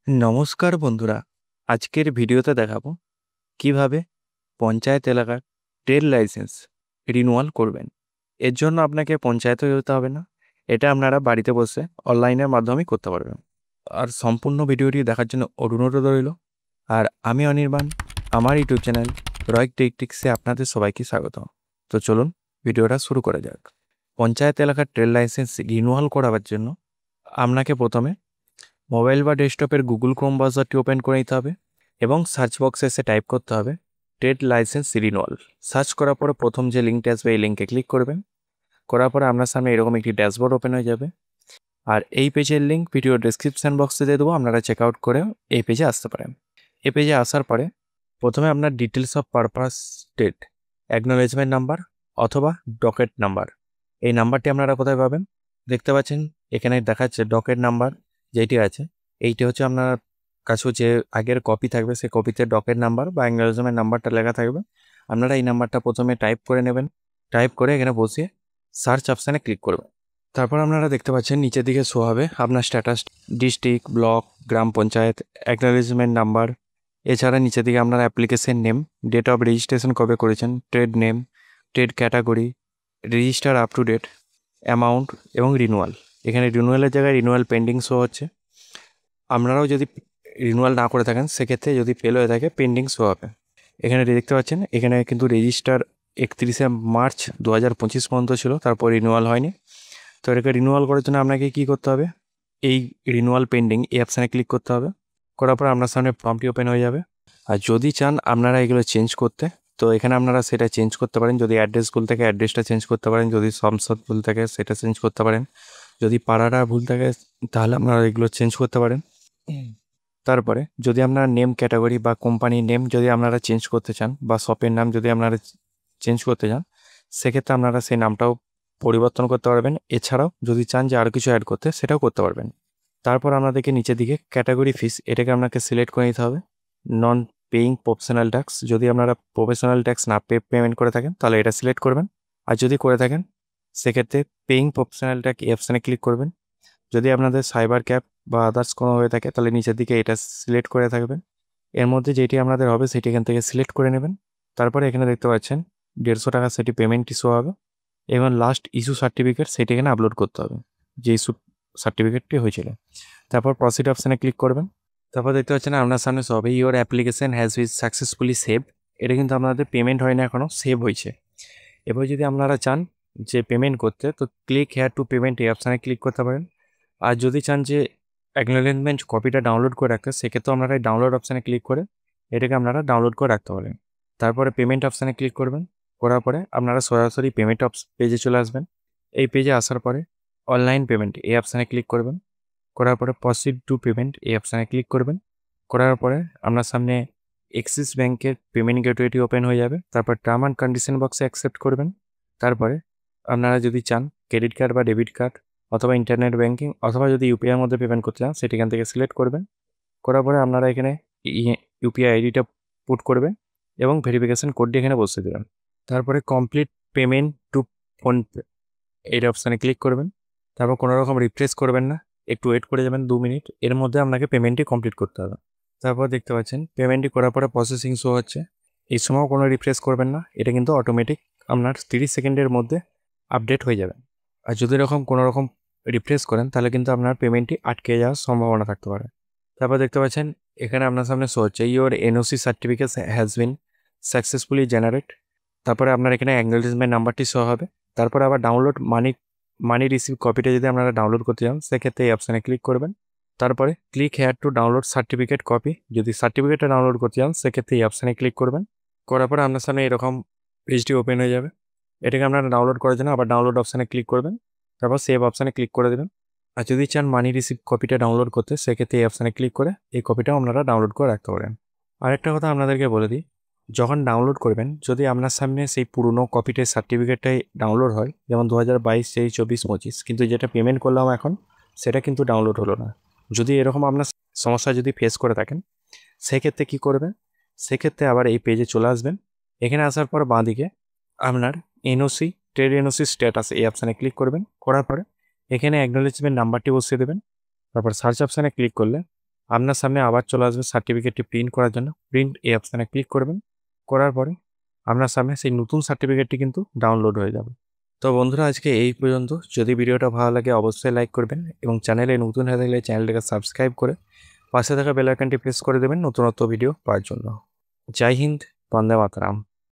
নমস্কার বন্ধুরা, আজকের ভিডিওতে দেখাবো কিভাবে পঞ্চায়েত এলাকার ট্রেড লাইসেন্স রিনিউয়াল করবেন। এর জন্য আপনাকে পঞ্চায়েতে যেতে হবে না, এটা আপনারা বাড়িতে বসে অনলাইনের মাধ্যমেই করতে পারবেন। আর সম্পূর্ণ ভিডিওটি দেখার জন্য অনুরোধ রইল। আর আমি অনির্বাণ, আমার ইউটিউব চ্যানেল রয়্যাল টেকটিক্সে আপনাদের সবাইকে স্বাগত। তো চলুন ভিডিওটা শুরু করা যাক। পঞ্চায়েত এলাকার ট্রেড লাইসেন্স রিনিউয়াল করাবার জন্য আপনাকে প্রথমে মোবাইল বা ডেস্কটপের গুগল ক্রোম ব্রাউজারটি ওপেন করে নিতে হবে এবং সার্চ বক্সে এসে টাইপ করতে হবে ট্রেড লাইসেন্স রিনিউয়াল। সার্চ করার পরে প্রথম যে লিঙ্কটা আসবে এই লিঙ্কে ক্লিক করবেন। করার পরে আপনার সামনে এরকম একটি ড্যাশবোর্ড ওপেন হয়ে যাবে। আর এই পেজের লিঙ্ক ভিডিও ডেসক্রিপশন বক্সে দিয়ে দেবো, আপনারা চেক আউট করে এই পেজে আসতে পারেন। এই পেজে আসার পরে প্রথমে আপনার details of purpose state acknowledgement number অথবা ডকেট নাম্বার, এই নাম্বারটি আপনারা কোথায় পাবেন দেখতে পাচ্ছেন এখানে দেখাচ্ছে। ডকেট নাম্বার যেটি আছে এইটি হচ্ছে আপনার কাছে যে আগের কপি থাকবে সেই কপিতে ডকেট নাম্বার বা অ্যাকনোলেজমেন্ট নাম্বারটা লেখা থাকবে। আপনারা এই নাম্বারটা প্রথমে টাইপ করে নেবেন। টাইপ করে এখানে বসিয়ে সার্চ অপশানে ক্লিক করবেন। তারপর আপনারা দেখতে পাচ্ছেন নিচের দিকে শো হবে আপনার স্ট্যাটাস, ডিস্ট্রিক্ট, ব্লক, গ্রাম পঞ্চায়েত, অ্যাকনোলেজমেন্ট নাম্বার। এছাড়া নিচের দিকে আপনার application name, date of registration কবে করেছেন, trade name, trade category, register up to date, amount এবং রিনিউয়াল। এখানে রিনিউয়ালের জায়গায় রিনিউয়াল পেন্ডিং শো হচ্ছে। আপনারাও যদি রিনিউয়াল না করে থাকেন সেক্ষেত্রে যদি ফেল হয়ে থাকে পেন্ডিং শো হবে। এখানে দেখতে পাচ্ছেন এখানে কিন্তু রেজিস্টার 31শে মার্চ 2025 পর্যন্ত ছিল, তারপর রিনিউয়াল হয়নি। তো এটাকে রিনিউয়াল করার জন্য আপনাকে কী করতে হবে, এই রিনিউয়াল পেন্ডিং এই অপশানে ক্লিক করতে হবে। করার পর আপনার সামনে ফর্মটি ওপেন হয়ে যাবে। আর যদি চান আপনারা এগুলো চেঞ্জ করতে, তো এখানে আপনারা সেটা চেঞ্জ করতে পারেন। যদি অ্যাড্রেস ভুল থাকে অ্যাড্রেসটা চেঞ্জ করতে পারেন, যদি সংসদ ভুল থাকে সেটা চেঞ্জ করতে পারেন, যদি পাড়াটা ভুল থাকে তাহলে আপনারা এগুলো চেঞ্জ করতে পারেন। তারপরে যদি আপনারা নেম ক্যাটাগরি বা কোম্পানির নেম যদি আপনারা চেঞ্জ করতে চান বা শপের নাম যদি আপনারা চেঞ্জ করতে চান সেক্ষেত্রে আপনারা সেই নামটাও পরিবর্তন করতে পারবেন। এছাড়াও যদি চান যে আরও কিছু অ্যাড করতে সেটাও করতে পারবেন। তারপর আপনাদেরকে নিচের দিকে ক্যাটাগরি ফিস এটাকে আপনাকে সিলেক্ট করে নিতে হবে। নন পেইং প্রফেশনাল ট্যাক্স, যদি আপনারা প্রফেশনাল ট্যাক্স না পেমেন্ট করে থাকেন তাহলে এটা সিলেক্ট করবেন। আর যদি করে থাকেন সেক্ষেত্রে পেইং প্রফেশনাল ট্যাক্স এই অপশানে ক্লিক করবেন। যদি আপনাদের সাইবার ক্যাব বা আদার্স কোনো হয়ে থাকে তাহলে নিচের দিকে এটা সিলেক্ট করে থাকবেন। এর মধ্যে যেটি আপনাদের হবে সেটি এখান থেকে সিলেক্ট করে নেবেন। তারপরে এখানে দেখতে পাচ্ছেন 150 টাকা সেটি পেমেন্ট ইস্যু হবে এবং লাস্ট ইস্যু সার্টিফিকেট সেটি এখানে আপলোড করতে হবে, যে ইস্যু সার্টিফিকেটটি হয়েছিল। তারপর প্রসিড অপশানে ক্লিক করবেন। তারপর দেখতে পাচ্ছেন আপনার সামনে সবই your application has been successfully save. এটা কিন্তু আপনাদের পেমেন্ট হয় না, এখনও সেভ হয়েছে। এবার যদি আপনারা চান যে পেমেন্ট করতে তো ক্লিক হেয়ার টু পেমেন্ট এই অপশানে ক্লিক করতে পারেন। আর যদি চান যে অ্যাকনোলেজমেন্ট কপিটা ডাউনলোড করে রাখতে সেক্ষেত্রে আপনারা এই ডাউনলোড অপশানে ক্লিক করে এটাকে আপনারা ডাউনলোড করে রাখতে পারেন। তারপরে পেমেন্ট অপশানে ক্লিক করবেন। করার পরে আপনারা সরাসরি পেমেন্ট পেজে চলে আসবেন। এই পেজে আসার পরে অনলাইন পেমেন্ট এই অপশানে ক্লিক করবেন। করার পরে প্রসিড টু পেমেন্ট এই অপশানে ক্লিক করবেন। করার পরে আপনার সামনে এক্সিস ব্যাঙ্কের পেমেন্ট গেটওয়েটি ওপেন হয়ে যাবে। তারপর টার্ম অ্যান্ড কন্ডিশন বক্সে অ্যাকসেপ্ট করবেন। তারপরে আপনারা যদি চান ক্রেডিট কার্ড বা ডেবিট কার্ড অথবা ইন্টারনেট ব্যাঙ্কিং অথবা যদি ইউপিআইয়ের মধ্যে পেমেন্ট করতে চান সেটি এখান থেকে সিলেক্ট করবেন। করার পরে আপনারা এখানে ইউপিআই আইডিটা পুট করবেন এবং ভেরিফিকেশান কোডটি এখানে বসিয়ে দেবেন। তারপরে কমপ্লিট পেমেন্ট টু ফোনপে এই অপশানে ক্লিক করবেন। তারপর কোনো রকম রিফ্রেশ করবেন না, একটু ওয়েট করে যাবেন 2 মিনিট, এর মধ্যে আপনাকে পেমেন্টটি কমপ্লিট করতে হবে। তারপর দেখতে পাচ্ছেন পেমেন্টটি করার পরে প্রসেসিং শো হচ্ছে। এই সময়ও কোনো রিফ্রেশ করবেন না, এটা কিন্তু অটোমেটিক আপনার 30 সেকেন্ডের মধ্যে আপডেট হয়ে যাবে। আর যদি এরকম কোনো রকম রিফ্রেশ করেন তাহলে কিন্তু আপনার পেমেন্টটি আটকে যাওয়ার সম্ভাবনা থাকতে পারে। তারপর দেখতে পাচ্ছেন এখানে আপনার সামনে শো হচ্ছে your NOC certificate has been successfully generate. তারপরে আপনার এখানে অ্যাকনোলেজমেন্ট নাম্বারটি শো হবে। তারপরে আবার ডাউনলোড মানি রিসিভ কপিটা যদি আপনারা ডাউনলোড করতে চান সেক্ষেত্রে এই অপশানে ক্লিক করবেন। তারপরে click here to download certificate copy, যদি সার্টিফিকেটটা ডাউনলোড করতে চান সেক্ষেত্রে এই অপশানে ক্লিক করবেন। করার পরে আপনার সামনে এরকম পেজটি ওপেন হয়ে যাবে। এটাকে আপনারা ডাউনলোড করার জন্য আবার ডাউনলোড অপশানে ক্লিক করবেন। তারপর সেভ অপশানে ক্লিক করে দেবেন। আর যদি চান মানি রিসিভ কপিটা ডাউনলোড করতে সেক্ষেত্রে এই অপশানে ক্লিক করে এই কপিটাও আপনারা ডাউনলোড করে রাখতে পারেন। আরেকটা কথা আপনাদেরকে বলে দিই, যখন ডাউনলোড করবেন যদি আপনার সামনে সেই পুরনো কপিটার সার্টিফিকেটটাই ডাউনলোড হয়, যেমন 2022, 23, 24, 25, কিন্তু যেটা পেমেন্ট করলাম এখন সেটা কিন্তু ডাউনলোড হলো না, যদি এরকম আপনার সমস্যা যদি ফেস করে থাকেন সেক্ষেত্রে কী করবেন, সেক্ষেত্রে আবার এই পেজে চলে আসবেন। এখানে আসার পর বাঁদিকে আপনার এনওসি ট্রেড এনওসি স্ট্যাটাস এই অপশানে ক্লিক করবেন। করার পরে এখানে অ্যাকনোলেজমেন্ট নাম্বারটি বসিয়ে দেবেন। তারপর সার্চ অপশানে ক্লিক করলে আপনার সামনে আবার চলে আসবে সার্টিফিকেটটি প্রিন্ট করার জন্য। প্রিন্ট এই অপশানে ক্লিক করবেন। করার পরে আপনার সামনে সেই নতুন সার্টিফিকেটটি কিন্তু ডাউনলোড হয়ে যাবে। তো বন্ধুরা, আজকে এই পর্যন্ত। যদি ভিডিওটা ভালো লাগে অবশ্যই লাইক করবেন এবং চ্যানেলে নতুন হয়ে থাকলে চ্যানেলটাকে সাবস্ক্রাইব করে পাশে থাকা বেল আইকনটি প্রেস করে দেবেন নতুনত্ব ভিডিও পাওয়ার জন্য। জয় হিন্দ, বন্দে মাতরম।